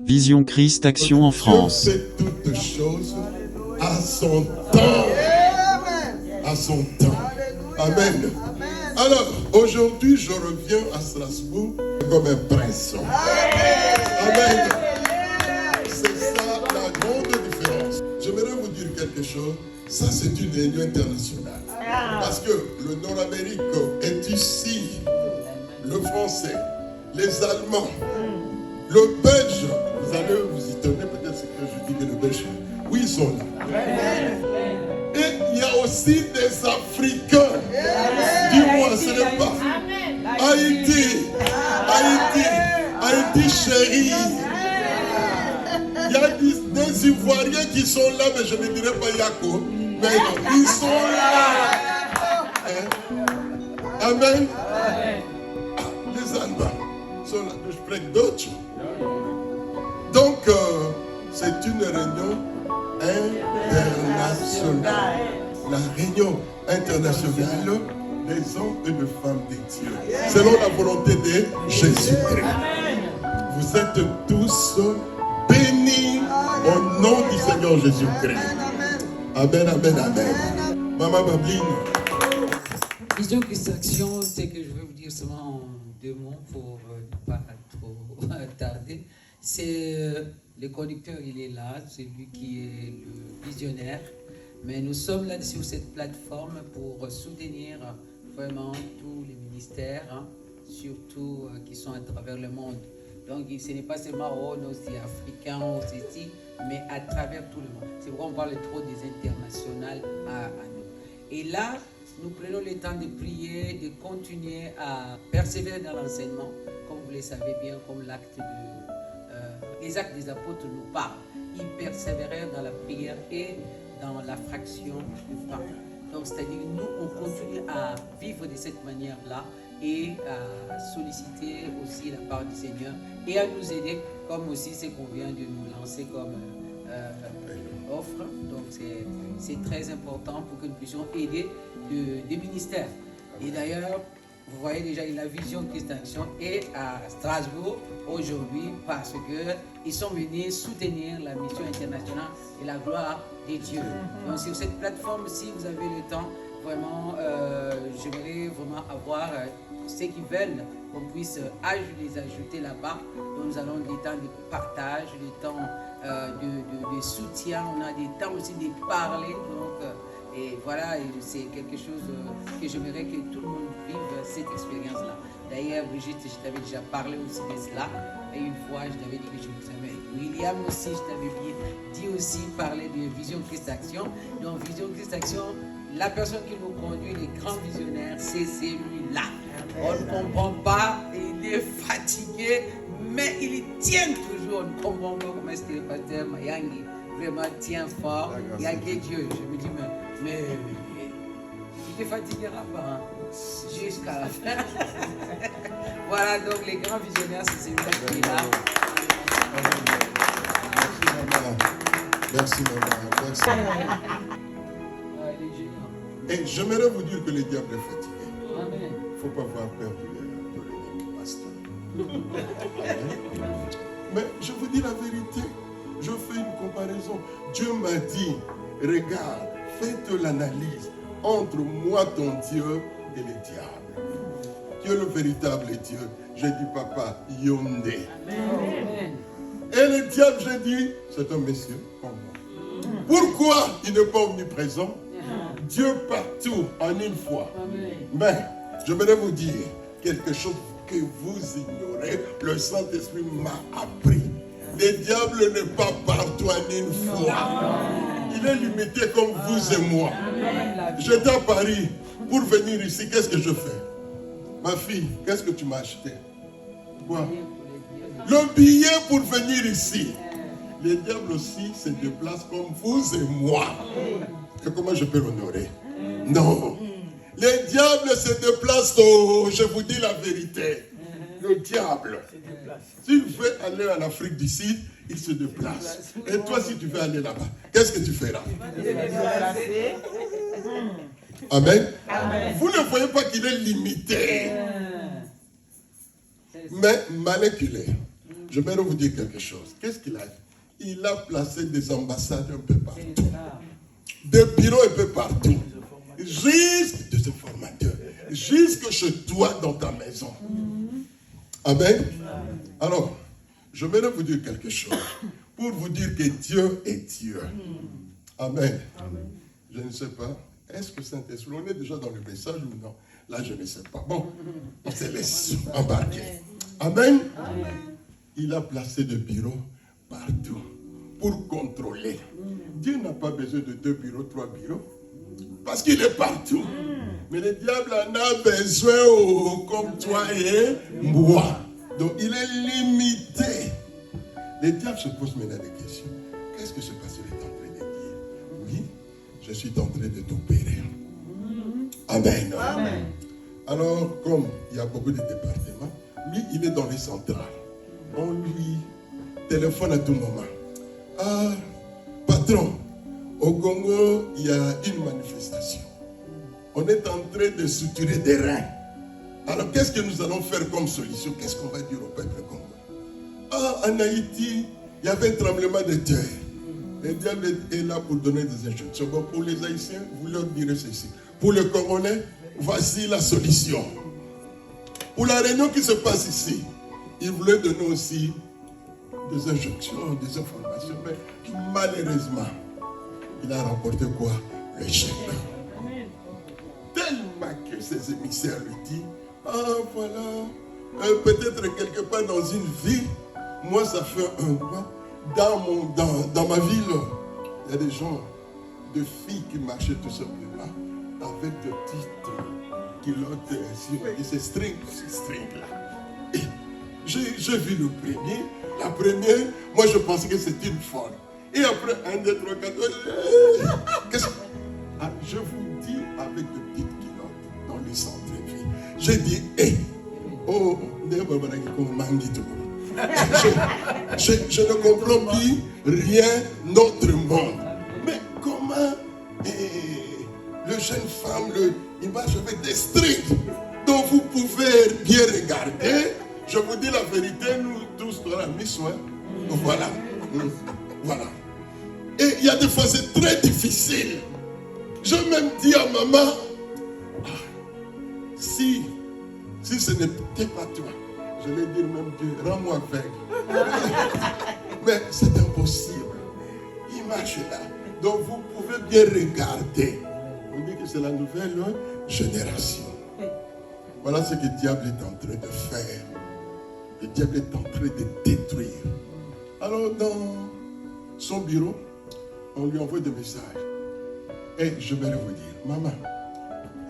Vision Christ Action en France. Dieu fait toutes choses à son temps. À son temps. Amen. Alors, aujourd'hui, je reviens à Strasbourg comme un prince. Amen. C'est ça la grande différence. J'aimerais vous dire quelque chose. Ça, c'est une réunion internationale. Parce que le Nord-Amérique est ici. Le français, les Allemands, le Belge. Vous allez vous étonner peut-être ce que je dis que le Belge. Oui, ils sont là. Et il y a aussi des Africains. Dis-moi, ce n'est pas Haïti. Haïti chérie. Il y a des Ivoiriens qui sont là, mais je ne dirais pas Yako. Mais ils sont là. Amen. Les Allemands sont là. Je prie d'autres. Donc, c'est une réunion internationale. La réunion internationale des hommes et des femmes de Dieu. Selon la volonté de Jésus-Christ. Vous êtes tous bénis au nom du Seigneur Jésus-Christ. Amen, amen, amen. Maman Babine. Vision Christ Action, c'est que je vais vous dire seulement en 2 mots pour ne pas trop tarder. C'est le conducteur, il est là, c'est lui qui est le visionnaire. Mais nous sommes là sur cette plateforme pour soutenir vraiment tous les ministères, surtout qui sont à travers le monde. Donc ce n'est pas seulement aussi africains, aussi, mais à travers tout le monde. C'est pourquoi on parle trop des internationales à nous. Et là, nous prenons le temps de prier, de continuer à persévérer dans l'enseignement, comme vous le savez bien, comme les actes des apôtres nous parlent. Ils persévèrent dans la prière et dans la fraction du pain. Donc, c'est-à-dire, nous, on continue à vivre de cette manière-là et à solliciter aussi la part du Seigneur et à nous aider, comme aussi ce qu'on vient de nous lancer comme offre. Donc, c'est très important pour que nous puissions aider des ministères. Et d'ailleurs, vous voyez déjà, la Vision Christ Action est à Strasbourg aujourd'hui parce qu'ils sont venus soutenir la mission internationale et la gloire de Dieu. Donc sur cette plateforme, si vous avez le temps, vraiment, j'aimerais vraiment avoir ceux qui veulent qu'on puisse les ajouter là-bas. Donc nous allons des temps de partage, des temps de soutien, on a des temps aussi de parler. Donc, et voilà, c'est quelque chose que j'aimerais que tout le monde vive cette expérience-là. D'ailleurs, Brigitte, je t'avais déjà parlé aussi de cela. Et une fois, je t'avais dit que je vous aimais. William aussi, je t'avais dit aussi parler de Vision Christ Action. Donc, Vision Christ Action, la personne qui nous conduit, les grands visionnaires, c'est celui-là. On ne comprend pas, il est fatigué, mais il tient toujours. On ne comprend pas comment est-ce que le pasteur Mayangi vraiment tient fort. Il y a que Dieu. Je me dis, mais il ne te fatiguera pas jusqu'à la fin. Voilà, donc les grands visionnaires, c'est celui-là qui est là. Merci maman. Et j'aimerais vous dire que le diable est fatigué. Il ne faut pas avoir peur de l'équipe pasteur. Mais je vous dis la vérité. Je fais une comparaison. Dieu m'a dit, regarde, faites l'analyse entre moi, ton Dieu, et le diable. Qui est le véritable Dieu? J'ai dit, papa, Yondé. Amen. Et le diable, j'ai dit, c'est un monsieur comme moi. Pourquoi il n'est pas omniprésent? Dieu partout en une fois. Mais j'aimerais vous dire quelque chose que vous ignorez. Le Saint-Esprit m'a appris. Le diable n'est pas partout en une fois. Il est limité comme vous et moi. J'étais à Paris pour venir ici. Qu'est-ce que je fais? Ma fille, qu'est-ce que tu m'as acheté? Quoi? Le billet pour venir ici. Le diable aussi se déplace comme vous et moi. Et comment je peux l'honorer? Non. Le diable se déplace. Oh, je vous dis la vérité. Le diable, s'il veut aller en Afrique du Sud, il se déplace. Et toi, si tu veux aller là-bas, qu'est-ce que tu feras? Amen. Amen. Vous ne voyez pas qu'il est limité, mais manipulé. je vais vous dire quelque chose. Qu'est-ce qu'il a fait? Il a placé des ambassades un peu partout. Des bureaux un peu partout. Jusque des informateurs. Jusque chez toi dans ta maison. Amen. Alors, je vais vous dire quelque chose. Pour vous dire que Dieu est Dieu. Amen. Je ne sais pas. Est-ce que Saint-Esprit, on est déjà dans le message ou non? Là, je ne sais pas. Bon, on se laisse embarquer. Amen. Il a placé des bureaux partout pour contrôler. Dieu n'a pas besoin de 2 bureaux, 3 bureaux. Parce qu'il est partout. Mais le diable en a besoin comme toi et moi. Donc il est limité. Le diable se pose maintenant des questions. Qu'est-ce que ce pasteur est en train de dire? Oui, je suis en train de t'opérer. Amen. Amen. Alors, comme il y a beaucoup de départements, lui, il est dans les centrales. On lui téléphone à tout moment. Ah, patron, au Congo, il y a une manifestation. On est en train de suturer des reins. Alors, qu'est-ce que nous allons faire comme solution? Qu'est-ce qu'on va dire au peuple congolais? Ah, en Haïti, il y avait un tremblement de terre. Le diable est là pour donner des instructions. Bon, pour les Haïtiens, vous leur direz ceci. Pour les Congolais, voici la solution. Pour la réunion qui se passe ici, il voulait donner aussi des injonctions, des informations, mais malheureusement, il a remporté quoi? L'échec. Tellement que ses émissaires lui disent, ah voilà, peut-être quelque part dans une ville, moi ça fait un mois, dans ma ville, il y a des gens, de filles qui marchaient tout simplement avec de petites culottes sur ces strings là. Et j'ai vu le premier, la première, moi je pensais que c'était une folle. Et après, 1, 2, 3, 4, je vous dis avec de petites culottes dans les centres-villes. J'ai dit, hé, oh, je ne comprends plus rien notre monde. Mais comment le jeune femme, il marche avec des strings dont vous pouvez bien regarder. Je vous dis la vérité, nous tous on a mis soin. Voilà. Voilà. Et il y a des fois c'est très difficile. Je même dis à maman, si ce n'était pas toi, je vais dire même Dieu, rends-moi aveugle. Mais c'est impossible. Il marche là. Donc vous pouvez bien regarder. On dit que c'est la nouvelle génération. Voilà ce que le diable est en train de faire. Le diable est en train de détruire. Alors dans son bureau, on lui envoie des messages. Et je vais vous dire, maman,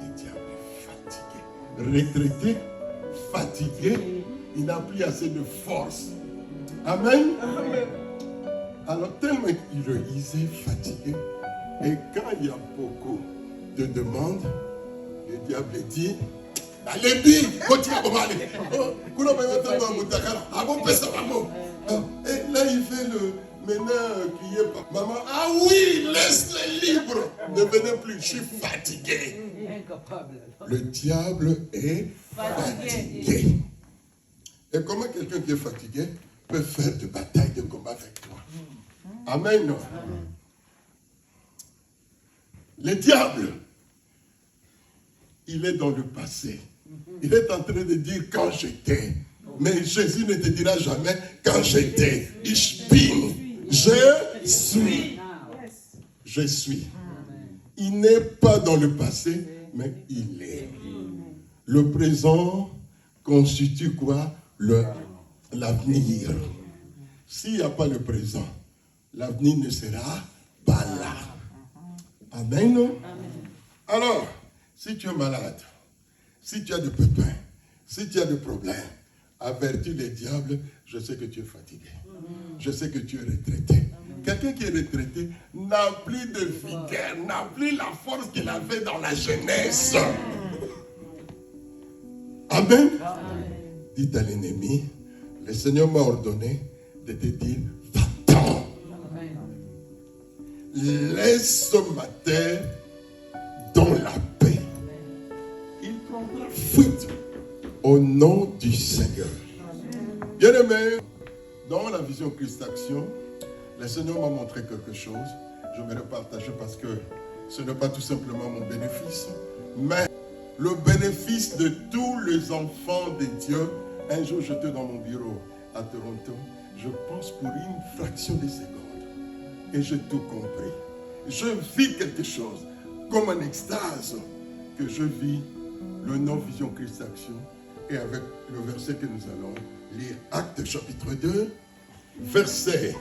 le diable est fatigué. Retraité, fatigué, il n'a plus assez de force. Amen. Alors tellement il est fatigué. Et quand il y a beaucoup de demandes, le diable dit, allez, et là il fait le maintenant qui est pas. Maman, ah oui, laisse-les libres. Ne venez plus, je suis fatigué. Le diable est fatigué. Et comment quelqu'un qui est fatigué peut faire de bataille, de combat avec toi? Amen. Le diable, il est dans le passé. Il est en train de dire quand j'étais. Mais Jésus ne te dira jamais quand j'étais. Ich bin. Je suis. Je suis. Il n'est pas dans le passé, mais il est. Le présent constitue quoi? L'avenir. S'il n'y a pas le présent, l'avenir ne sera pas là. Amen, non? Alors, si tu es malade, si tu as des pépins, si tu as des problèmes, avertis les diables, je sais que tu es fatigué. Je sais que tu es retraité. Quelqu'un qui est retraité n'a plus de vigueur, n'a plus la force qu'il avait dans la jeunesse. Amen. Dites à l'ennemi, le Seigneur m'a ordonné de te dire, va-t'en. Laisse ma terre dans la paix. Il prendra fuite au nom du Seigneur. Bien-aimé, dans la vision Christ Action, le Seigneur m'a montré quelque chose. Je vais le partager parce que ce n'est pas tout simplement mon bénéfice, mais le bénéfice de tous les enfants de Dieu. Un jour, j'étais dans mon bureau à Toronto, je pense pour une fraction de seconde, et j'ai tout compris. Je vis quelque chose, comme un extase, que je vis le non-vision Christ Action, et avec le verset que nous allons lire, Actes chapitre 2, versets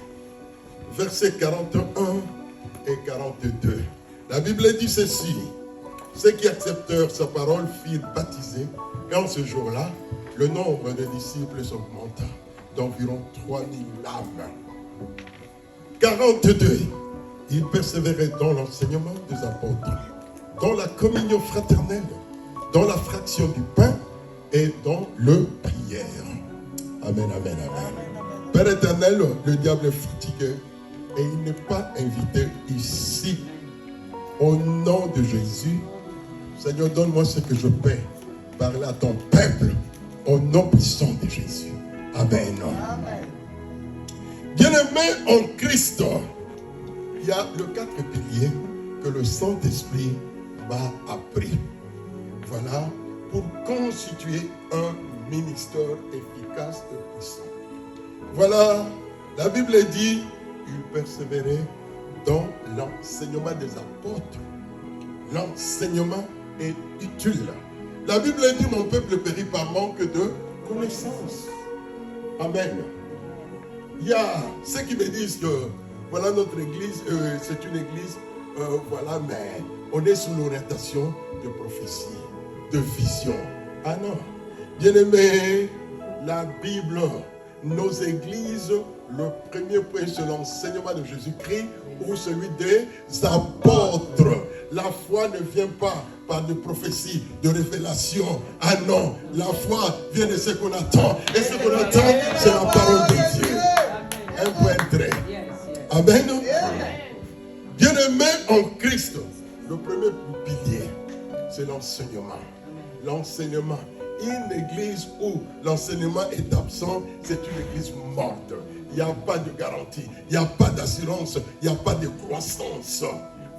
41 et 42. La Bible dit ceci: ceux qui acceptèrent sa parole furent baptisés, et en ce jour-là, le nombre de disciples s'augmenta d'environ 3000 âmes. 42. Ils persévéraient dans l'enseignement des apôtres, dans la communion fraternelle, dans la fraction du pain et dans le prière. Amen, amen, amen. Père éternel, le diable est fatigué et il n'est pas invité ici. Au nom de Jésus, Seigneur, donne-moi ce que je peux parler à ton peuple au nom puissant de Jésus. Amen. Amen. Bien-aimés en Christ, il y a les 4 piliers que le Saint-Esprit m'a appris. Voilà, pour constituer un ministère efficace et puissant. Voilà, la Bible dit, il persévérait dans l'enseignement des apôtres. L'enseignement est utile. La Bible dit, mon peuple périt par manque de connaissance. Amen. Il y a ceux qui me disent que voilà notre église, c'est une église, voilà, mais on est sous l'orientation de prophétie, de vision. Ah non. Bien-aimé, la Bible, nos églises, le premier point, c'est l'enseignement de Jésus-Christ ou celui des apôtres. La foi ne vient pas par de prophéties, de révélations. Ah non, la foi vient de ce qu'on attend. Et ce qu'on attend, c'est la parole de Dieu. Un point très. Amen. Bien-aimé en Christ, le premier pilier, c'est l'enseignement. L'enseignement. Une église où l'enseignement est absent, c'est une église morte. Il n'y a pas de garantie, il n'y a pas d'assurance, il n'y a pas de croissance.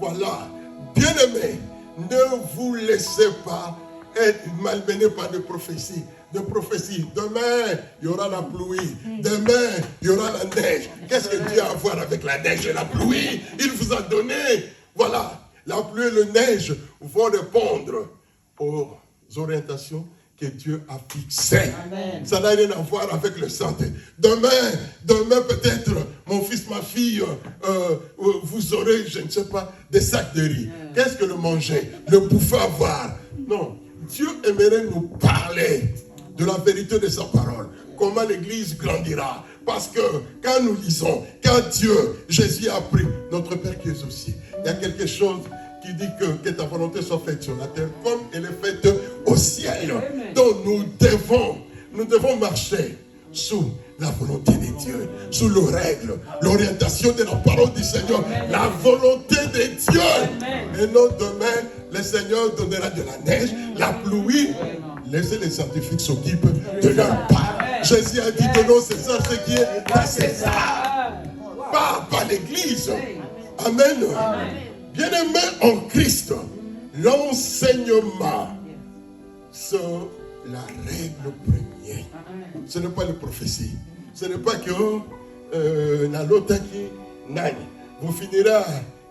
Voilà. Bien-aimés, ne vous laissez pas être malmené par des prophéties. Demain, il y aura la pluie. Demain, il y aura la neige. Qu'est-ce que Dieu a à voir avec la neige et la pluie? Il vous a donné. Voilà. La pluie et la neige vont répondre aux orientations que Dieu a fixées. Amen. Ça n'a rien à voir avec le santé. Demain peut-être, mon fils, ma fille, vous aurez, je ne sais pas, des sacs de riz. Qu'est-ce que le manger? Le bouffer avoir? Non. Dieu aimerait nous parler de la vérité de sa parole. Comment l'église grandira. Parce que quand nous lisons, quand Dieu, Jésus a pris notre Père qui est aux cieux, il y a quelque chose qui dit que ta volonté soit faite sur la terre comme elle est faite au ciel. Amen. Donc nous devons marcher sous la volonté de Dieu, sous les règles, l'orientation de la parole du Seigneur, amen, la volonté de Dieu. Amen. Et non demain, le Seigneur donnera de la neige, la pluie. Laissez les scientifiques s'occupent de leur part. Jésus a dit donnons César ce qui est à César. Pas l'église. Amen. Amen. Bien-aimé en Christ, l'enseignement, c'est la règle première. Ce n'est pas les prophéties. Ce n'est pas que la lota qui nagne. Vous finirez,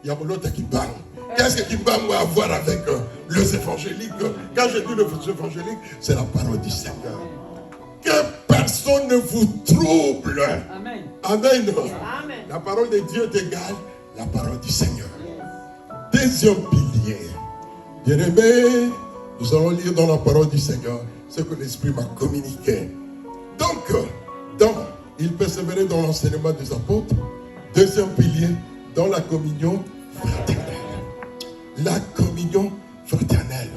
il y a l'autre qui parle. Qu'est-ce que Kimbam va avoir avec les évangéliques? Quand je dis les évangéliques, c'est la parole du Seigneur. Que personne ne vous trouble. Amen. Amen. Amen. La parole de Dieu est égale la parole du Seigneur. Deuxième pilier. Bien-aimés, nous allons lire dans la parole du Seigneur ce que l'Esprit m'a communiqué. Donc, il persévérait dans l'enseignement des apôtres. Deuxième pilier, dans la communion fraternelle. La communion fraternelle.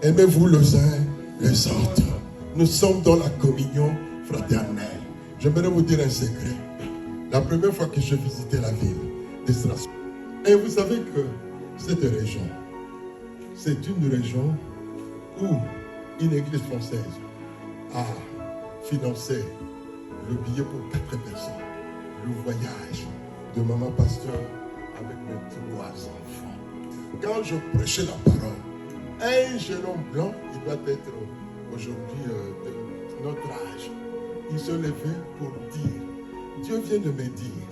Aimez-vous les uns les autres. Nous sommes dans la communion fraternelle. J'aimerais vous dire un secret. La première fois que j'ai visité la ville de Strasbourg, et vous savez que cette région, c'est une région où une église française a financé le billet pour 4 personnes. le voyage de maman pasteur avec mes 3 enfants. Quand je prêchais la parole, un jeune homme blanc, il doit être aujourd'hui de notre âge, il se levait pour dire, Dieu vient de me dire,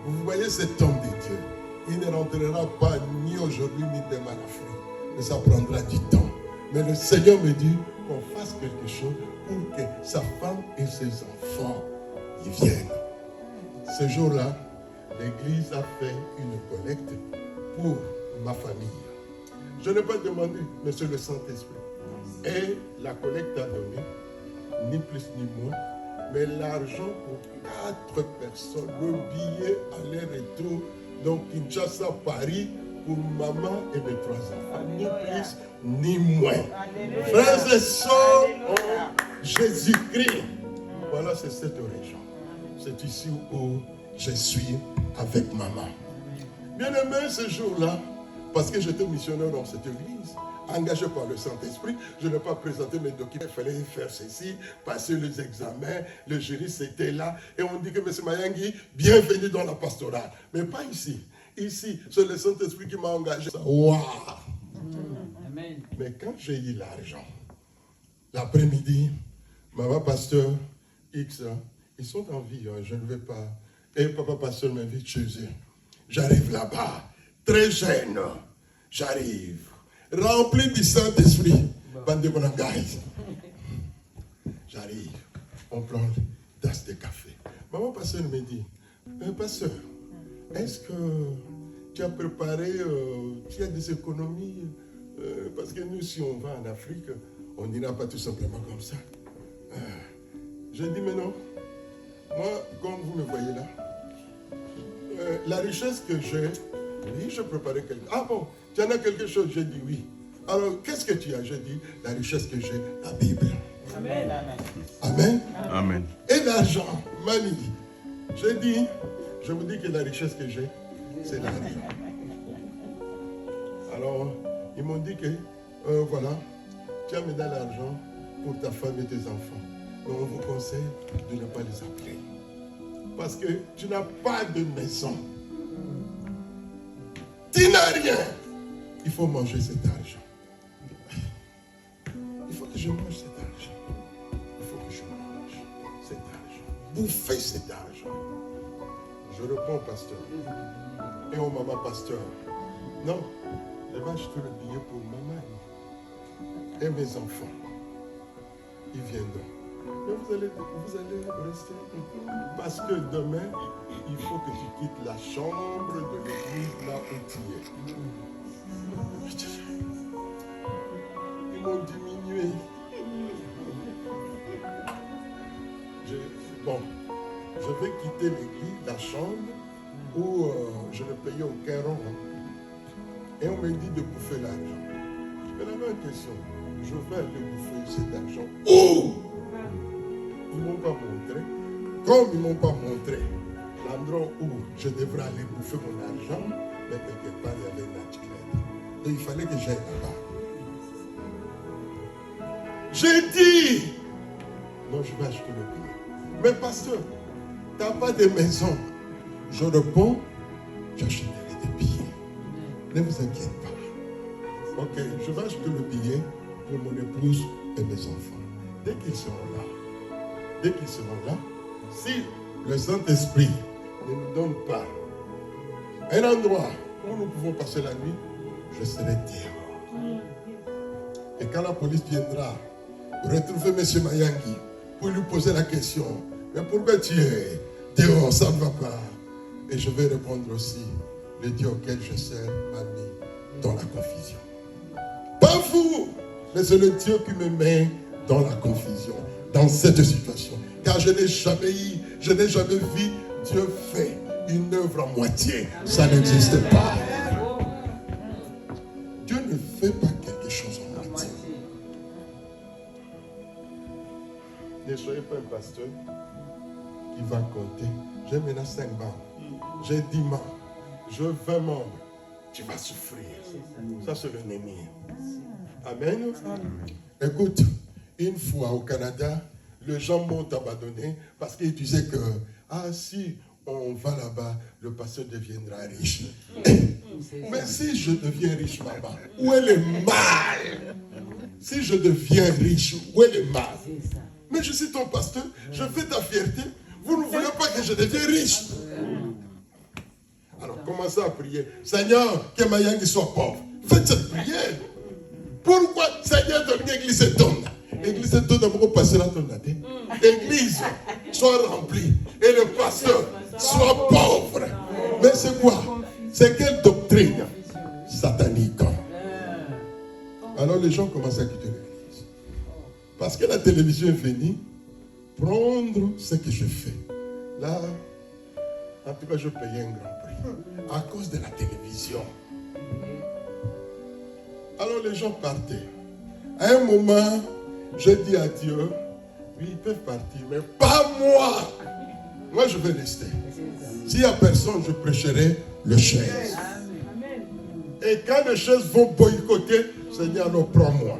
vous voyez cet homme de Dieu, il ne rentrera pas ni aujourd'hui ni demain en Afrique, mais ça prendra du temps. Mais le Seigneur me dit qu'on fasse quelque chose pour que sa femme et ses enfants y viennent. Ce jour-là, l'église a fait une collecte pour ma famille. Je n'ai pas demandé, mais c'est le Saint-Esprit. Et la collecte a donné, ni plus ni moins, mais l'argent pour 4 personnes, le billet aller-retour, donc Kinshasa, Paris, pour maman et mes 3 enfants. Ni plus ni moins. Frères et sœurs, Jésus-Christ. Voilà, c'est cette région. C'est ici où je suis avec maman. Bien aimé, ce jour-là, parce que j'étais missionnaire dans cette église, engagé par le Saint-Esprit, je n'ai pas présenté mes documents. Il fallait faire ceci, passer les examens, le juriste était là, et on dit que M. Mayangi, bienvenue dans la pastorale. Mais pas ici. Ici, c'est le Saint-Esprit qui m'a engagé. Waouh! Amen. Mais quand j'ai eu l'argent, l'après-midi, maman pasteur X, ils sont en vie, je ne vais pas. Et papa pasteur m'invite chez eux. J'arrive là-bas, très jeune, j'arrive, rempli du Saint-Esprit. J'arrive, on prend une tasse de café. Maman pasteur me dit, pasteur, est-ce que tu as préparé, tu as des économies? Parce que nous, si on va en Afrique, on n'ira pas tout simplement comme ça. J'ai dit, mais non. Moi, comme vous me voyez là, la richesse que j'ai, oui, je préparais quelque chose. Ah bon, tu en as quelque chose? J'ai dit oui. Alors, qu'est-ce que tu as? J'ai dit, la richesse que j'ai, la Bible. Amen. Amen. Amen. Et l'argent, Mani. J'ai dit, je vous dis que la richesse que j'ai, c'est l'argent. Alors, ils m'ont dit que, voilà, tu as mis dans l'argent pour ta femme et tes enfants. Mais on vous conseille de ne pas les appeler. Parce que tu n'as pas de maison. Tu n'as rien. Il faut manger cet argent. Il faut que je mange cet argent. Il faut que je mange cet argent. Bouffer cet argent. Je réponds au pasteur. Et au maman pasteur. Non, je vais acheter le billet pour maman et mes enfants. Ils viendront. Mais vous allez rester. Parce que demain, il faut que tu quittes la chambre de l'église là où tu es. Ils m'ont diminué. Bon, je vais quitter l'église, la chambre où je ne payais aucun rond. Et on me dit de bouffer l'argent. Mais la même question, je vais aller bouffer cet argent. Où? Ils ne m'ont pas montré. Comme ils ne m'ont pas montré l'endroit où je devrais aller bouffer mon argent, mais quelque part, il y avait une attirette. Et il fallait que j'aille là-bas. J'ai dit, non, je vais acheter le billet. Mais pasteur, tu n'as pas de maison. Je réponds, j'achèterai des billets. Ne vous inquiétez pas. Ok, je vais acheter le billet pour mon épouse et mes enfants. Dès qu'ils seront là, si le Saint-Esprit ne nous donne pas un endroit où nous pouvons passer la nuit, je serai dehors. Et quand la police viendra retrouver M. Mayangi pour lui poser la question, mais pourquoi tu es dehors, ça ne va pas? Et je vais répondre aussi, le Dieu auquel je sers m'a mis dans la confusion. Pas vous, mais c'est le Dieu qui me met dans la confusion, dans cette situation. Car je n'ai jamais vu Dieu faire une œuvre à moitié. Ça n'existe pas. Dieu ne fait pas quelque chose en moitié. Ne soyez pas un pasteur qui va compter. J'ai maintenant 5 membres. J'ai 10 membres. Je veux 20 membres. Tu vas souffrir. Ça, c'est l'ennemi. Amen. Écoute, une fois au Canada, les gens m'ont abandonné parce qu'ils disaient que, ah si, on va là-bas, le pasteur deviendra riche. Mais si je deviens riche là-bas, où est le mal? Si je deviens riche, où est le mal? Mais je suis ton pasteur, je fais ta fierté. Vous ne voulez pas que je devienne riche. Alors commencez à prier. Seigneur, que ma yangi soit pauvre. Faites cette prière. Pourquoi Seigneur donne l'église et donne? L'église et donne d'abord passer la tonne. L'église soit remplie et le pasteur soit pauvre. Mais c'est quoi? C'est quelle doctrine satanique? Alors les gens commencent à quitter l'église. Parce que la télévision est venue prendre ce que je fais. Là, en tout cas, je payais un grand prix. À cause de la télévision. Alors les gens partaient. À un moment, je dis à Dieu, oui, ils peuvent partir, mais pas moi. Moi, je vais rester. S'il n'y a personne, je prêcherai le chaise. Et quand les chaises vont boycotter, Seigneur, non, prends-moi.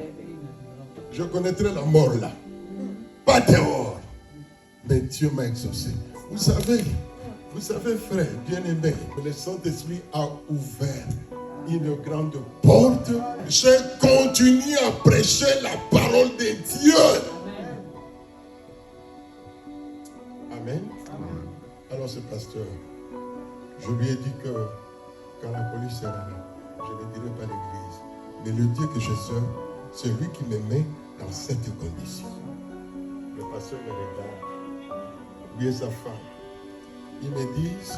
Je connaîtrai la mort là. Pas dehors. Mais Dieu m'a exaucé. Vous savez, frère, bien-aimé, le Saint-Esprit a ouvert une grande porte. Je continue à prêcher la parole de Dieu. Amen. Alors ce pasteur, je lui ai dit que quand la police sera là, je ne dirai pas l'église. Mais le Dieu que je sers, c'est lui qui me met dans cette condition. Le pasteur me regarde, lui et sa femme. Ils me disent,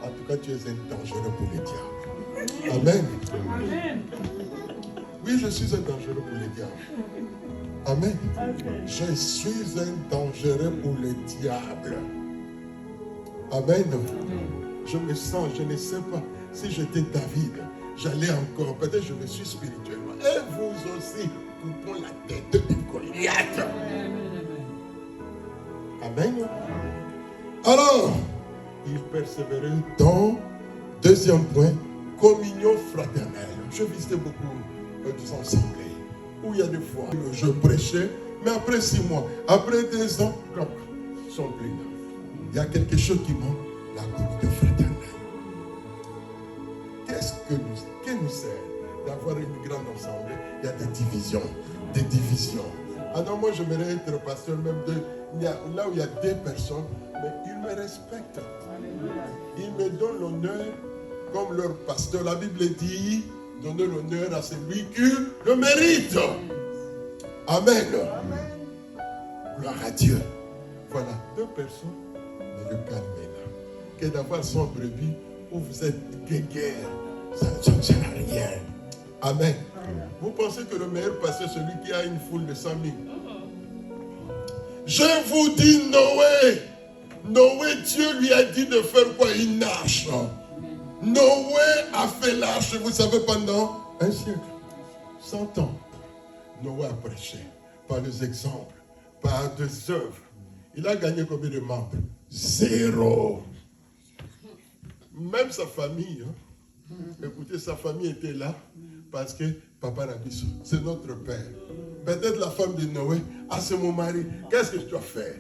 en tout cas, tu es un dangereux pour les diables. Amen. Amen. Oui, je suis un dangereux pour les diables. Amen. Je suis un dangereux pour les diables. Amen. Je me sens, je ne sais pas, si j'étais David, j'allais encore, peut-être je me suis spirituellement. Et vous aussi, coupons la tête de Goliath. Amen. Alors, il persévérait dans, deuxième point, communion fraternelle. Je visitais beaucoup des assemblées où il y a des fois, je prêchais, mais après 6 mois, après 2 ans, ils sont plus là. Il y a quelque chose qui manque, la communion fraternelle. Qu'est-ce que nous sert d'avoir une grande assemblée? Il y a des divisions, des divisions. Alors moi, j'aimerais être pasteur même là où il y a 2 personnes, mais ils me respectent. Ils me donnent l'honneur comme leur pasteur. La Bible dit, donnez l'honneur à celui qui le mérite. Amen. Gloire à Dieu. Voilà, 2 personnes, mais le calme est là. Que d'avoir 100 brebis où vous êtes guéguerre, ça ne sert à rien. Amen. Vous pensez que le meilleur pasteur, c'est celui qui a une foule de 100 000? Je vous dis, Noé, Dieu lui a dit de faire quoi? Une arche. Noé a fait l'arche, vous savez, pendant 1 siècle, 100 ans. Noé a prêché par les exemples, par des œuvres. Il a gagné combien de membres? 0. Même sa famille, écoutez, sa famille était là parce que Papa Nabiso, c'est notre père. Peut-être la femme de Noé, c'est mon mari, qu'est-ce que je dois faire?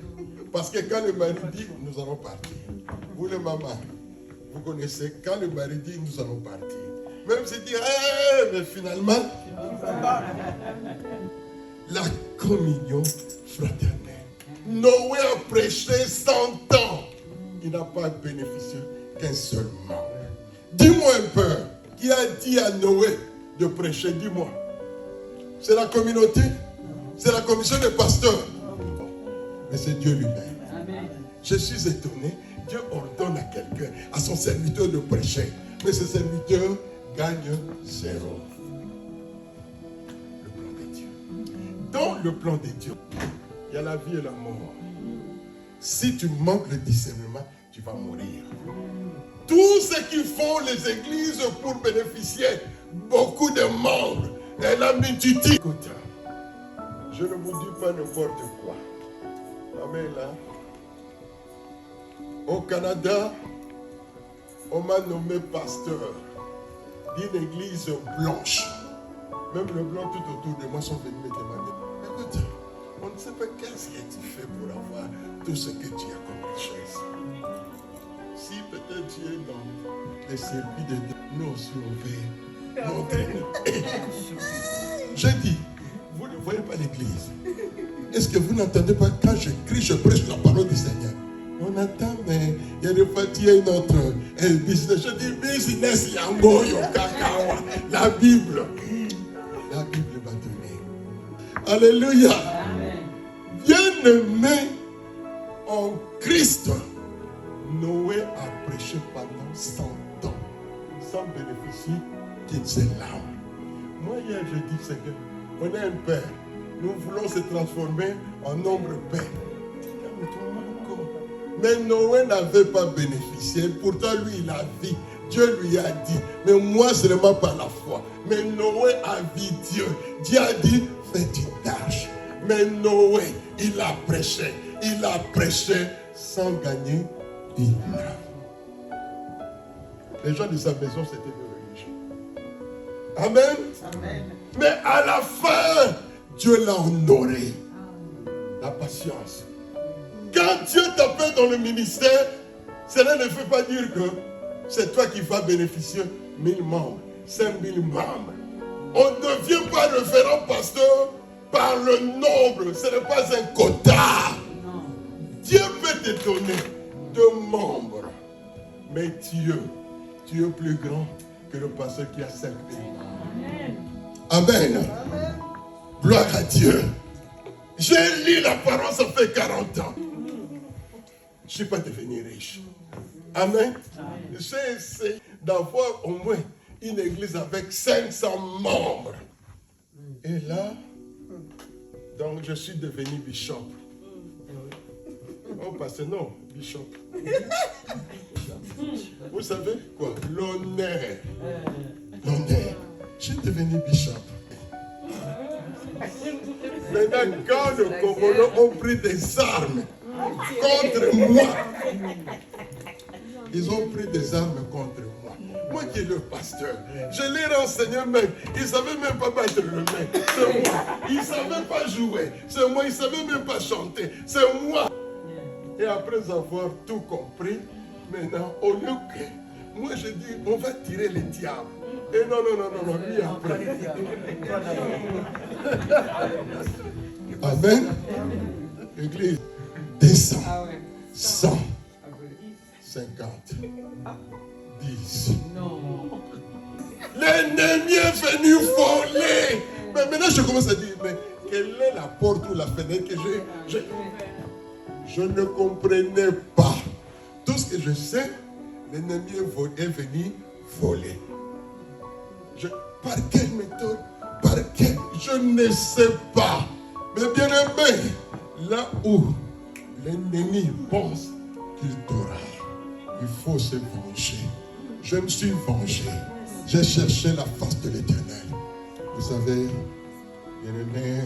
Parce que quand le mari dit, nous allons partir. Vous les mamans, vous connaissez, quand le mari dit, nous allons partir. Même s'il dit, mais finalement, la communion fraternelle. Noé a prêché 100 ans. Il n'a pas bénéficié qu'un seul membre. Dis-moi un peu, qui a dit à Noé de prêcher? Dis-moi. C'est la communauté? C'est la commission des pasteurs? Mais c'est Dieu lui-même. Je suis étonné. Dieu ordonne à quelqu'un, à son serviteur de prêcher. Mais ce serviteur gagne 0. Le plan de Dieu. Dans le plan de Dieu, il y a la vie et la mort. Si tu manques le discernement, tu vas mourir. Tout ce qu'ils font les églises pour bénéficier beaucoup de membres et la multitude. Écoute, je ne vous dis pas n'importe quoi. Amen là. Au Canada, on m'a nommé pasteur d'une église blanche. Même les blancs tout autour de moi sont venus me demander, écoute, on ne sait pas qu'est-ce que tu fais pour avoir tout ce que tu as comme richesse. Si peut-être tu es dans les circuits de Dieu, nous aussi on veut montrer. Je dis, vous ne voyez pas l'église. Est-ce que vous n'entendez pas quand je crie, je prêche la parole du Seigneur? On attend, mais il y a des fois tu as notre business. Je dis business, yango, yo, kakawa. La Bible va donner. Alléluia. Bien-aimé en Christ, Noé a prêché pendant 100 ans sans bénéficier d'une seule larme. Moi, hier, je dis, c'est que on est un père. Nous voulons se transformer en nombre père. Mais Noé n'avait pas bénéficié. Pourtant, lui, il a vu. Dieu lui a dit. Mais moi, seulement par la foi. Mais Noé a vu Dieu. Dieu a dit, fais une arche. Mais Noé, il a prêché. Il a prêché sans gagner une larme. Les gens de sa maison, c'était des religieux. Amen. Amen. Mais à la fin, Dieu l'a honoré. La patience. Quand Dieu t'appelle dans le ministère, cela ne veut pas dire que c'est toi qui vas bénéficier 1000 membres, 5000 membres. On ne devient pas référent pasteur par le nombre. Ce n'est pas un quota. Non. Dieu peut te donner 2 membres. Mais Dieu, tu es plus grand que le pasteur qui a 5000 membres. Amen. Amen. Gloire à Dieu. J'ai lu la parole, ça fait 40 ans. Je ne suis pas devenu riche. Amen. J'ai essayé d'avoir au moins une église avec 500 membres. Et là, donc je suis devenu bishop. Oh, parce que non, bishop. Vous savez quoi? L'honneur. L'honneur. Je suis devenu bishop. Maintenant, quand les Congolais ont pris des armes contre moi, ils ont pris des armes contre moi. Moi qui est le pasteur, je les renseignais même. Ils ne savaient même pas battre le main. C'est moi. Ils ne savaient pas jouer. C'est moi. Ils ne savaient même pas chanter. C'est moi. Et après avoir tout compris, maintenant, au lieu que moi je dis, on va tirer les diables. Et non, lui après. Amen. Église, descend. 100, 50, 10. L'ennemi est venu voler. Mais maintenant je commence à dire, mais quelle est la porte ou la fenêtre que je ne comprenais pas. Tout ce que je sais, l'ennemi est venu voler. Par quelle méthode? Par quelle? Je ne sais pas. Mais bien aimé, là où l'ennemi pense qu'il t'aura, il faut se venger. Je me suis vengé. J'ai cherché la face de l'Éternel. Vous savez, bien aimé,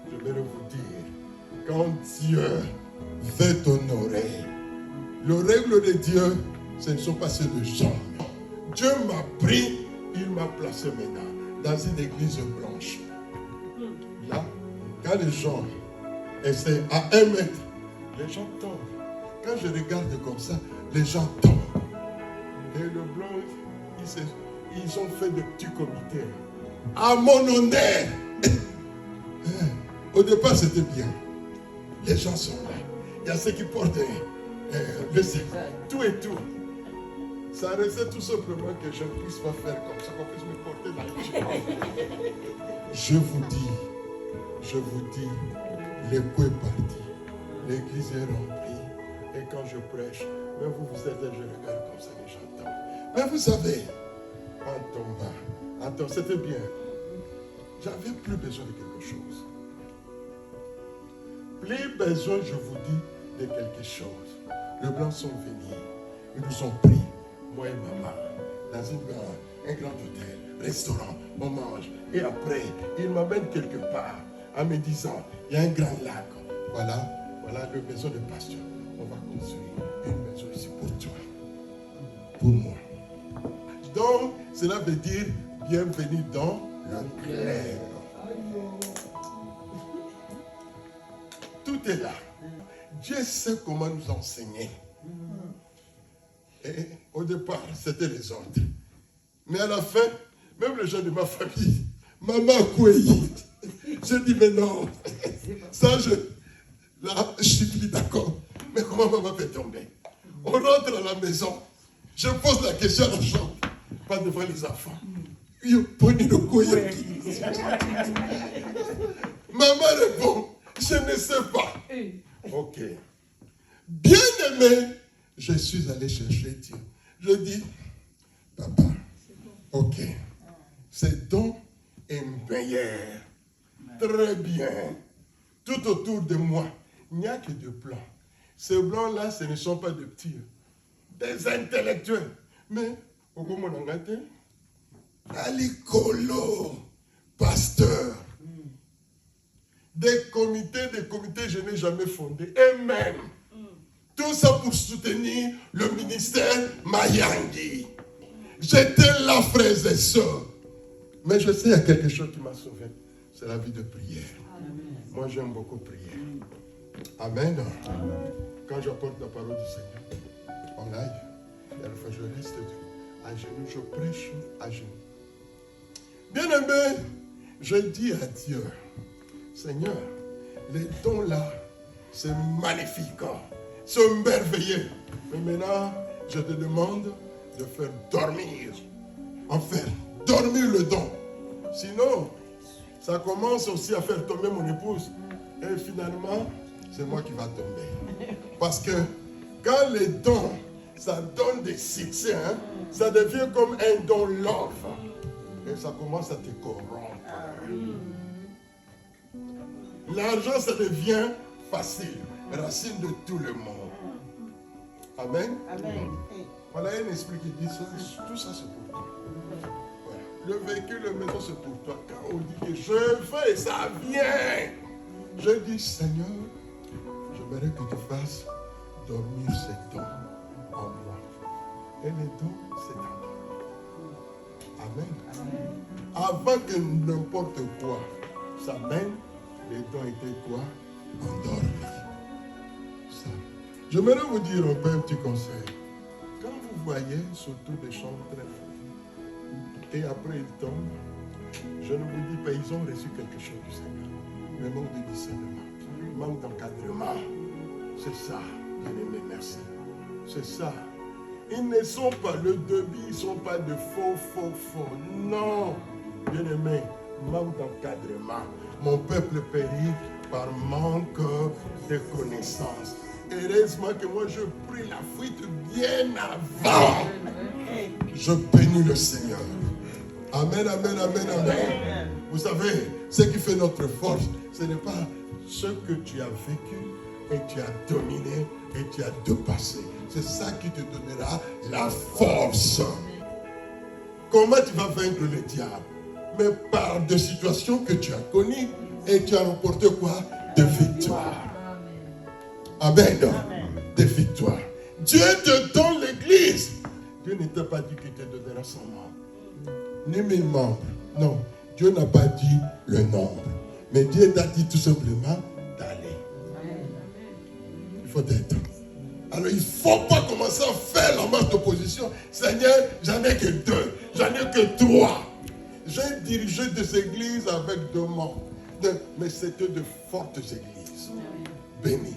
je vais vous dire, quand Dieu veut t'honorer, les règles de Dieu, ce ne sont pas celles de gens. Dieu m'a pris, il m'a placé maintenant dans une église blanche. Là, quand les gens essaient à 1 mètre, les gens tombent. Quand je regarde comme ça, les gens tombent. Et le blanc, ils ont fait de petits comités. À mon honneur. Au départ, c'était bien. Les gens sont là. Il y a ceux qui portent tout et tout. Ça restait tout simplement que je ne puisse pas faire comme ça, qu'on puisse me porter dans les jambes. Je vous dis, l'écho est parti. L'église est remplie. Et quand je prêche, même vous êtes là, je regarde comme ça, les gens tombent. Mais vous savez, en tombant, c'était bien. J'avais plus besoin de quelque chose. Plus besoin, je vous dis, de quelque chose. Les Blancs sont venus. Ils nous ont pris, moi et maman, dans un grand hôtel, restaurant, on mange. Et après, ils m'amènent quelque part en me disant, il y a un grand lac. Voilà le maison de pasteur. On va construire une maison ici pour toi. Pour moi. Donc, cela veut dire bienvenue dans le clair. Tout est là. Dieu sait comment nous enseigner. Et au départ, c'était les autres. Mais à la fin, même les gens de ma famille, maman Kouéi, je dis, mais non, ça, là, je suis plus d'accord. Mais comment maman peut tomber? On rentre à la maison, je pose la question à la chambre, pas devant les enfants. Prenez le Kouéi. Maman répond, je ne sais pas. Ok. Bien aimé, je suis allé chercher Dieu. Je dis, papa, ok, c'est don et meilleur. Très bien. Tout autour de moi, il n'y a que deux blancs. Ces blancs-là, ce ne sont pas de petits, des intellectuels. Mais, au moment où on a gâté, Alikolo, pasteur. Des comités, je n'ai jamais fondé. Et même, tout ça pour soutenir le ministère Mayangi. J'étais là, frères et sœurs. Mais je sais, il y a quelque chose qui m'a sauvé. C'est la vie de prière. Amen. Moi, j'aime beaucoup prier. Amen. Amen. Quand j'apporte la parole du Seigneur en live, et à la fois je reste à genoux, je prêche à genoux. Bien aimé, je dis à Dieu, Seigneur, les dons là, c'est magnifique, c'est merveilleux. Mais maintenant, je te demande de faire dormir. Enfin, dormir le don. Sinon, ça commence aussi à faire tomber mon épouse. Et finalement, c'est moi qui va tomber. Parce que quand les dons, ça donne des succès, ça devient comme un don love. Et ça commence à te corrompre. L'argent, ça devient facile, racine de tout le monde. Amen. Amen. Voilà un esprit qui dit ça, tout ça c'est pour toi. Voilà. Le véhicule, la maison c'est pour toi. Quand on dit que je veux et ça vient, je dis Seigneur, j'aimerais que tu fasses dormir ces dons en moi. Et les dons, c'est en moi. Amen. Amen. Avant que n'importe quoi s'amène, les dons étaient quoi? Endormis. Ça. J'aimerais vous dire un peu un petit conseil. Quand vous voyez surtout des chambres très fortes, et après ils tombent, je ne vous dis pas, ils ont reçu quelque chose du Seigneur. Mais manque de discernement, manque d'encadrement. C'est ça, bien-aimé, merci. C'est ça. Ils ne sont pas le débit, ils ne sont pas de faux. Non, bien-aimé, manque d'encadrement. Mon peuple périt par manque de connaissances. Heureusement que moi je pris la fuite bien avant. Je bénis le Seigneur. Amen, amen, amen, amen. Vous savez, ce qui fait notre force, ce n'est pas ce que tu as vécu et tu as dominé et tu as dépassé. C'est ça qui te donnera la force. Comment tu vas vaincre le diable? Mais par des situations que tu as connues et tu as remporté quoi? Des victoires. Amen. Des victoires. Dieu te donne l'église. Dieu ne t'a pas dit qu'il te donnera son membre. Ni 1000 membres. Non. Dieu n'a pas dit le nombre. Mais Dieu t'a dit tout simplement d'aller. Il faut être. Alors il ne faut pas commencer à faire la marche d'opposition. Seigneur, j'en ai que 2. J'en ai que 3. J'ai dirigé des églises avec 2 membres. Mais c'était de fortes églises. Bénies.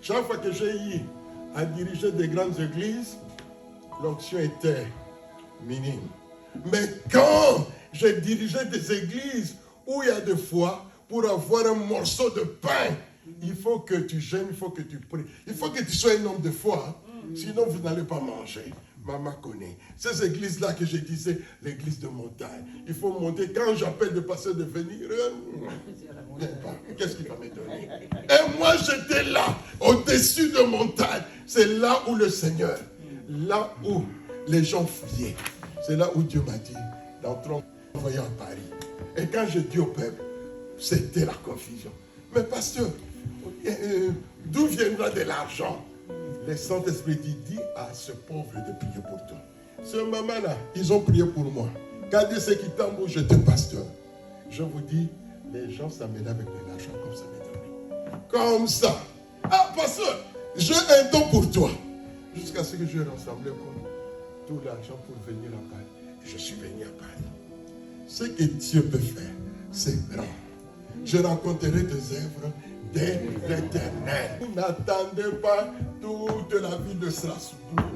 Chaque fois que j'ai eu à diriger des grandes églises, l'onction était minime. Mais quand j'ai dirigé des églises où il y a de foi, pour avoir un morceau de pain, il faut que tu jeûnes, il faut que tu pries. Il faut que tu sois un homme de foi. Sinon, vous n'allez pas manger. Maman connaît. Ces églises-là que je disais, l'église de montagne. Il faut monter. Quand j'appelle le pasteur de venir, qu'est-ce qu'il va me donner? Et moi, j'étais là, au-dessus de montagne. C'est là où le Seigneur, là où les gens fouillaient. C'est là où Dieu m'a dit, dans 30 envoyés à Paris. Et quand je dis au peuple, c'était la confusion. Mais pasteur, d'où viendra de l'argent? Le Saint-Esprit dit à ce pauvre de prier pour toi. Ce maman-là, ils ont prié pour moi. Quand Dieu s'est quitté, j'étais pasteur. Je vous dis, les gens s'amènent avec de l'argent comme ça m'est donné. Comme ça. Ah, pasteur, j'ai un don pour toi. jusqu'à ce que j'ai rassemblé tout l'argent pour venir à Paris. Et je suis venu à Paris. Ce que Dieu peut faire, c'est grand. Je raconterai des œuvres de l'Éternel. N'attendez pas toute la ville de Strasbourg.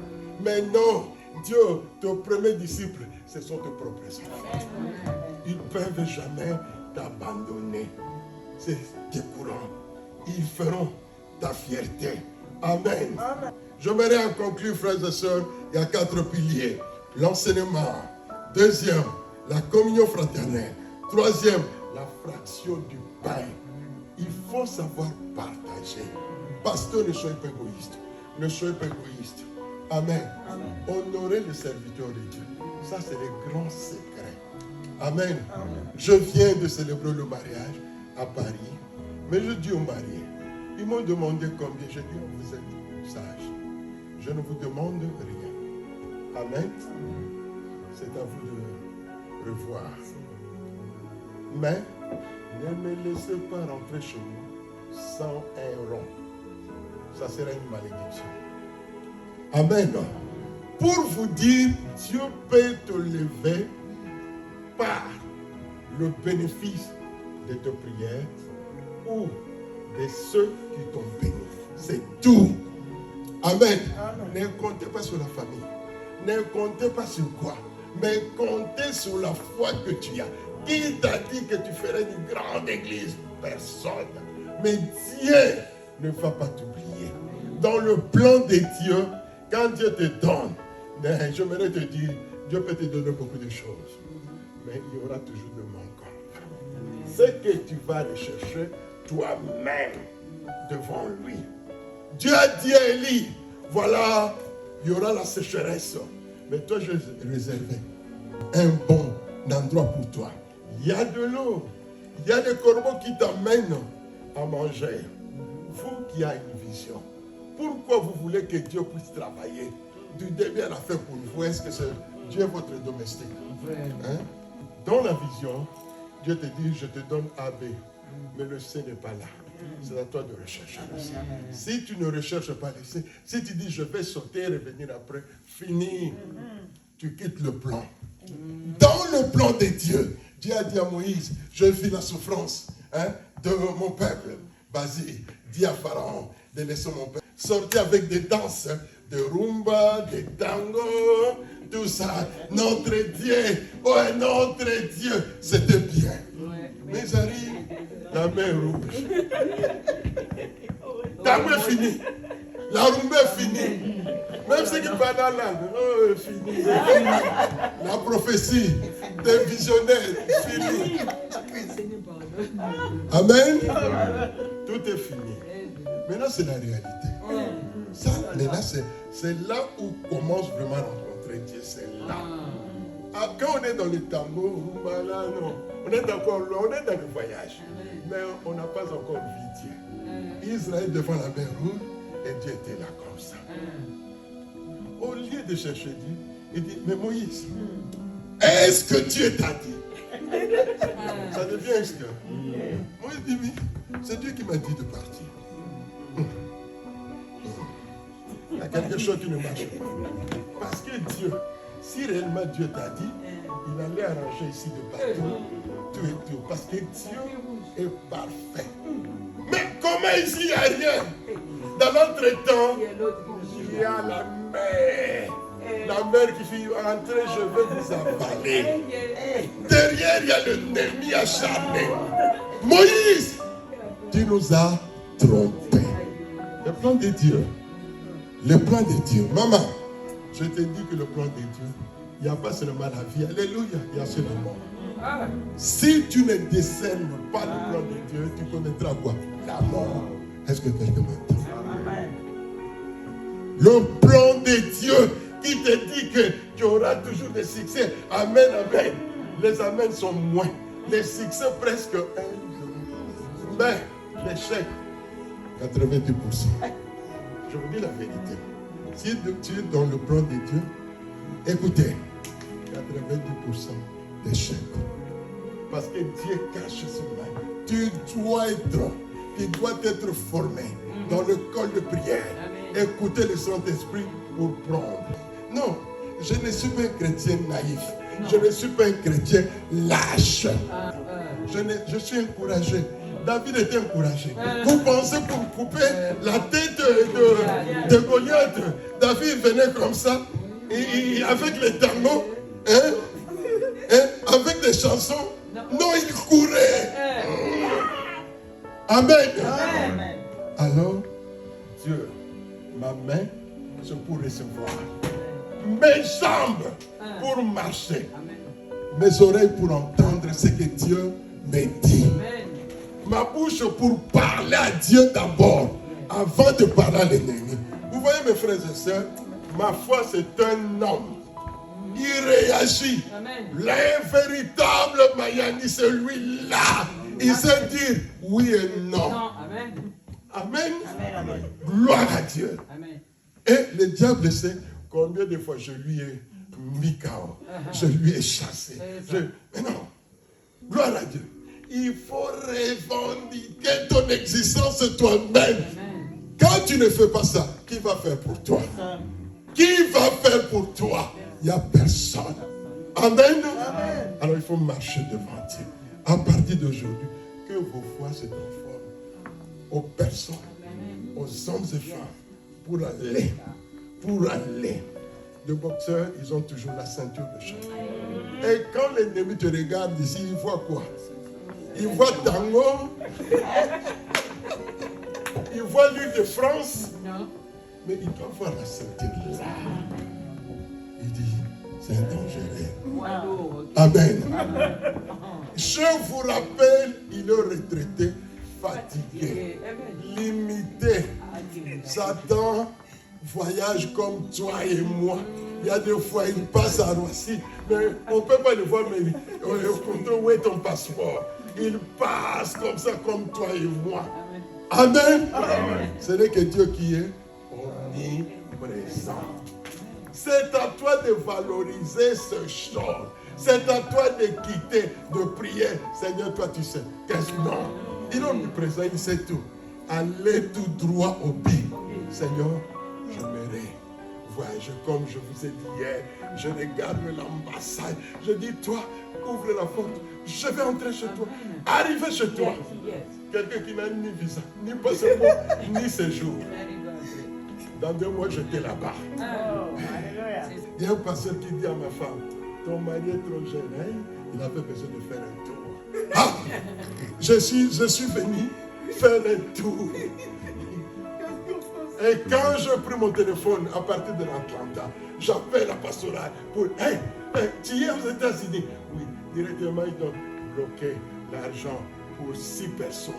Mais non, Dieu, tes premiers disciples, ce sont tes propres enfants. Ils ne peuvent jamais t'abandonner. C'est tes courants. Ils feront ta fierté. Amen. Amen. J'aimerais en conclure, frères et sœurs, il y a 4 piliers. L'enseignement. 2e, la communion fraternelle. 3e, la fraction du pain. Il faut savoir partager. Pasteur, ne soyez pas égoïste. Ne soyez pas égoïste. Amen. Amen. Honorez le serviteur de Dieu. Ça, c'est le grand secret. Amen. Amen. Je viens de célébrer le mariage à Paris. Mais je dis aux mariés, ils m'ont demandé combien. J'ai dit, vous êtes sages. Je ne vous demande rien. Amen. C'est à vous de revoir. Mais ne me laissez pas rentrer chez moi sans un rond. Ça sera une malédiction. Amen. Pour vous dire, Dieu peut te lever par le bénéfice de tes prières ou de ceux qui t'ont béni. C'est tout. Amen. Amen. Ne comptez pas sur la famille. Ne comptez pas sur quoi. Mais comptez sur la foi que tu as. Qui t'a dit que tu ferais une grande église? Personne. Mais Dieu ne va pas t'oublier. Dans le plan de Dieu, quand Dieu te donne, j'aimerais te dire, Dieu peut te donner beaucoup de choses. Mais il y aura toujours de manquants. Ce que tu vas aller chercher toi-même devant lui. Dieu a dit à Élie, voilà, il y aura la sécheresse. Mais toi, je réservé un bon endroit pour toi. Il y a de l'eau. Il y a des corbeaux qui t'amènent à manger. Vous qui avez une vision, pourquoi vous voulez que Dieu puisse travailler du début à la fin pour vous? Est-ce que c'est Dieu votre domestique? Hein? Dans la vision, Dieu te dit, je te donne A, B, mais le C n'est pas là. C'est à toi de rechercher le C. Si tu ne recherches pas le C, si tu dis, je vais sauter et revenir après, fini, tu quittes le plan. Dans le plan de Dieu, Dieu a dit à Moïse, je vis la souffrance de mon peuple. Vas-y, dis à Pharaon de laisser mon peuple sortir avec des danses, de rumba, de tango, tout ça. Notre Dieu, oh notre Dieu, c'était bien. Mais j'arrive, la main rouge. Tango est fini. La rumba est finie. Même ceux qui parlent la langue, oh, fini. La prophétie des visionnaires, fini. Amen. Tout est fini. Maintenant, c'est la réalité. Ça, maintenant, c'est là où commence vraiment à rencontrer Dieu. C'est là. Ah, quand on est dans le tango, là, non. On est encore là, on est dans le voyage. Mais on n'a pas encore vu Dieu. Israël devant la mer rouge, et Dieu était là comme ça. Au lieu de chercher Dieu, il dit, mais Moïse, est-ce que Dieu t'a dit? Ça devient est-ce que? Moïse dit, oui, c'est Dieu qui m'a dit de partir. Il y a quelque chose qui ne marche pas. Parce que Dieu, si réellement Dieu t'a dit, il allait arranger ici de partout, tout et tout. Parce que Dieu est parfait. Mais comment ici, il n'y a rien? Dans notre temps, il y a la mer. La mer qui fait entrer, je vais vous avaler. Derrière, il y a l'ennemi acharné. Moïse, tu nous as trompés. Le plan de Dieu. Le plan de Dieu. Maman, je te dis que le plan de Dieu, il n'y a pas seulement la vie. Alléluia, il y a seulement la mort. Si tu ne décèles pas le plan de Dieu, tu connaîtras quoi? La mort. Est-ce que quelqu'un m'entend? Le plan de Dieu qui te dit que tu auras toujours des succès. Amen, amen. Les amens sont moins. Les succès presque 1 jour. Mais l'échec, 90%. Je vous dis la vérité. Si tu es dans le plan de Dieu, écoutez, 90% d'échec. Parce que Dieu cache son mal. Tu dois être formé dans le col de prière. Écoutez le Saint-Esprit pour prendre. Non, je ne suis pas un chrétien naïf. Non. Je ne suis pas un chrétien lâche. Je suis encouragé. David était encouragé. Vous pensez pour couper la tête de Goliath, David venait comme ça, et avec les tangos, avec des chansons. Non, il courait. Amen. Alors, Dieu, ma main, c'est pour recevoir. Mes jambes pour marcher. Mes oreilles pour entendre ce que Dieu me dit. Ma bouche pour parler à Dieu d'abord, avant de parler à l'ennemi. Vous voyez mes frères et sœurs, ma foi c'est un homme. Il réagit. Le véritable Mayani, celui-là, il sait dire oui et non. Amen. Gloire à Dieu. Amen. Et le diable sait combien de fois je lui ai mis KO. Je lui ai chassé. Mais non. Gloire à Dieu. Il faut revendiquer ton existence toi-même. Quand tu ne fais pas ça, qui va faire pour toi? Qui va faire pour toi? Il n'y a personne. Amen. Alors il faut marcher devant Dieu. À partir d'aujourd'hui, que vos foi se conforment aux personnes, aux hommes et femmes, pour aller. Les boxeurs, ils ont toujours la ceinture de champion. Et quand l'ennemi te regarde ici, il voit quoi? Il voit tango, il voit l'huile de France, mais il doit voir la ceinture là. Il dit, c'est un dangereux. Amen. Je vous rappelle, il est retraité, fatigué, limité. Satan voyage comme toi et moi. Il y a des fois, il passe à Roissy, mais on ne peut pas le voir, mais où est ton passeport? Il passe comme ça, comme toi et moi. Amen. Ce n'est que Dieu qui est omniprésent. C'est à toi de valoriser ce chose. C'est à toi de quitter, de prier. Seigneur, toi tu sais. Qu'est-ce que non? Il est omniprésent, il sait tout. Allez tout droit au but. Seigneur, je m'aimerais. Voyage comme je vous ai dit hier. Je regarde l'ambassade. Je dis, toi, ouvre la porte. Je vais entrer chez toi. Arriver chez toi. Quelqu'un qui n'a ni visa, ni passeport, ni séjour. Dans 2 mois, j'étais là-bas. Il y a un pasteur qui dit à ma femme, ton mari est trop jeune, hein? Il avait besoin de faire un tour. Ah! Je suis venu faire un tour. Et quand je prends mon téléphone à partir de l'Atlanta, j'appelle la pastorale pour hey, tu es aux États-Unis? Oui, directement ils donnent bloquer l'argent pour 6 personnes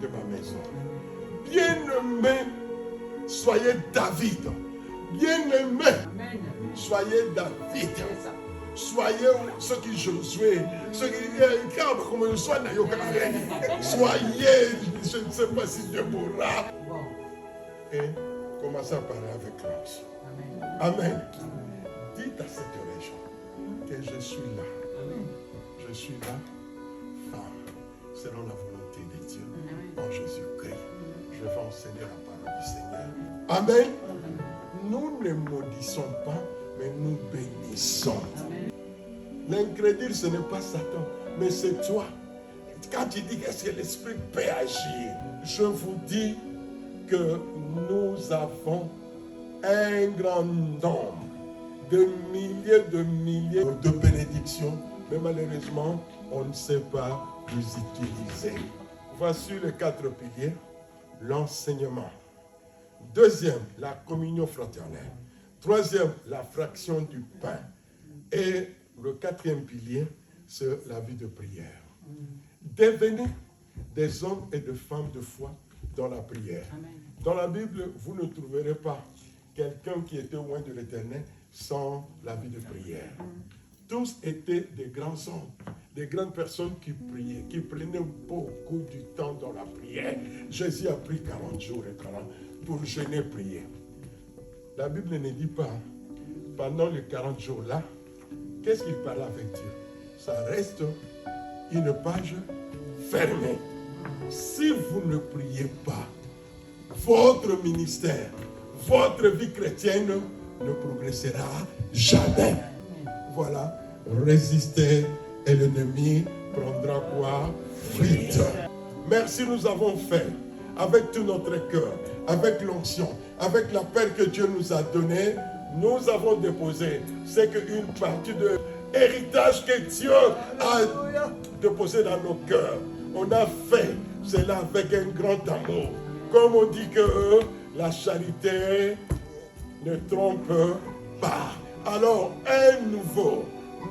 de ma maison. Bien-aimé, soyez David. Bien-aimé, soyez David. Soyez ceux qui Josué, ceux qui soyez, je ne sais pas si Déborah. Et commencez à parler avec l'ange. Amen. Dites à cette région que je suis là. Je suis là, femme, selon la volonté de Dieu, en Jésus-Christ. Je vais enseigner la parole du Seigneur. Amen. Nous ne maudissons pas, mais nous bénissons. L'incrédule, ce n'est pas Satan, mais c'est toi. Quand tu dis qu'est-ce que l'Esprit peut agir, je vous dis que nous avons un grand nombre de milliers de bénédictions, mais malheureusement, on ne sait pas les utiliser. Voici les 4 piliers. L'enseignement. 2e, la communion fraternelle. 3e, la fraction du pain. Et le 4e pilier, c'est la vie de prière. Devenez des hommes et des femmes de foi dans la prière. Amen. Dans la Bible, vous ne trouverez pas quelqu'un qui était loin de l'Éternel sans la vie de prière. Tous étaient des grands hommes, des grandes personnes qui priaient, qui prenaient beaucoup du temps dans la prière. Jésus a pris 40 jours et 40 pour jeûner, prier. La Bible ne dit pas, pendant les 40 jours-là, qu'est-ce qu'il parlait avec Dieu? Ça reste une page fermée. Si vous ne priez pas, votre ministère, votre vie chrétienne ne progressera jamais. Voilà, résistez et l'ennemi prendra quoi? Fuite. Merci, nous avons fait avec tout notre cœur, avec l'onction, avec l'appel que Dieu nous a donné. Nous avons déposé, c'est qu'une partie de l'héritage que Dieu a déposé dans nos cœurs. On a fait cela avec un grand amour. Comme on dit que la charité ne trompe pas. Alors, un nouveau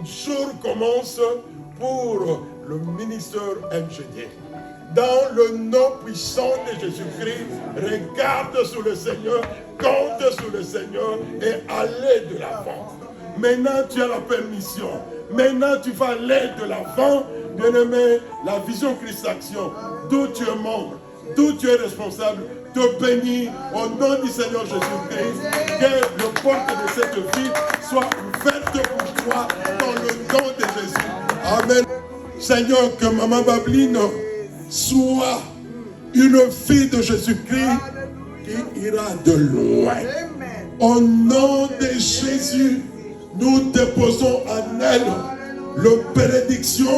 jour commence pour le ministère MGD. Dans le nom puissant de Jésus-Christ, regarde sur le Seigneur, compte sur le Seigneur et allez de l'avant. Maintenant, tu as la permission. Maintenant, tu vas aller de l'avant. Bien-aimé, la vision Christ Action, d'où tu es membre, d'où tu es responsable, te bénis au nom du Seigneur Jésus-Christ. Que le porte de cette vie soit ouverte pour toi dans le nom de Jésus. Amen. Seigneur, que Maman Babeline soit une fille de Jésus-Christ qui ira de loin. Au nom de Jésus, nous déposons en elle le bénédiction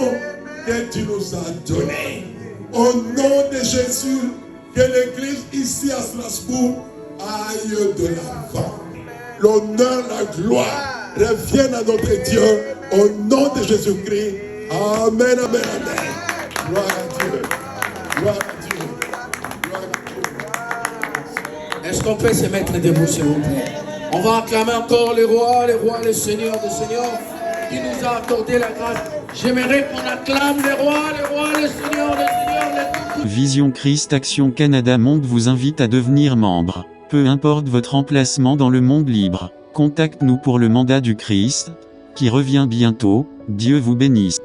que tu nous as donné. Au nom de Jésus, que l'église ici à Strasbourg aille de l'avant. L'honneur, la gloire reviennent à notre Dieu. Au nom de Jésus-Christ. Amen, amen, amen. Gloire à Dieu. Gloire à Dieu. Gloire à Dieu. Est-ce qu'on peut se mettre debout, s'il vous plaît? On va acclamer encore les rois, le Seigneur des Seigneurs, qui nous a accordé la grâce. J'aimerais qu'on acclame les rois, le Seigneur des Seigneurs, les... Vision Christ Action Canada Monde vous invite à devenir membre. Peu importe votre emplacement dans le monde libre. Contacte-nous pour le mandat du Christ, qui revient bientôt. Dieu vous bénisse.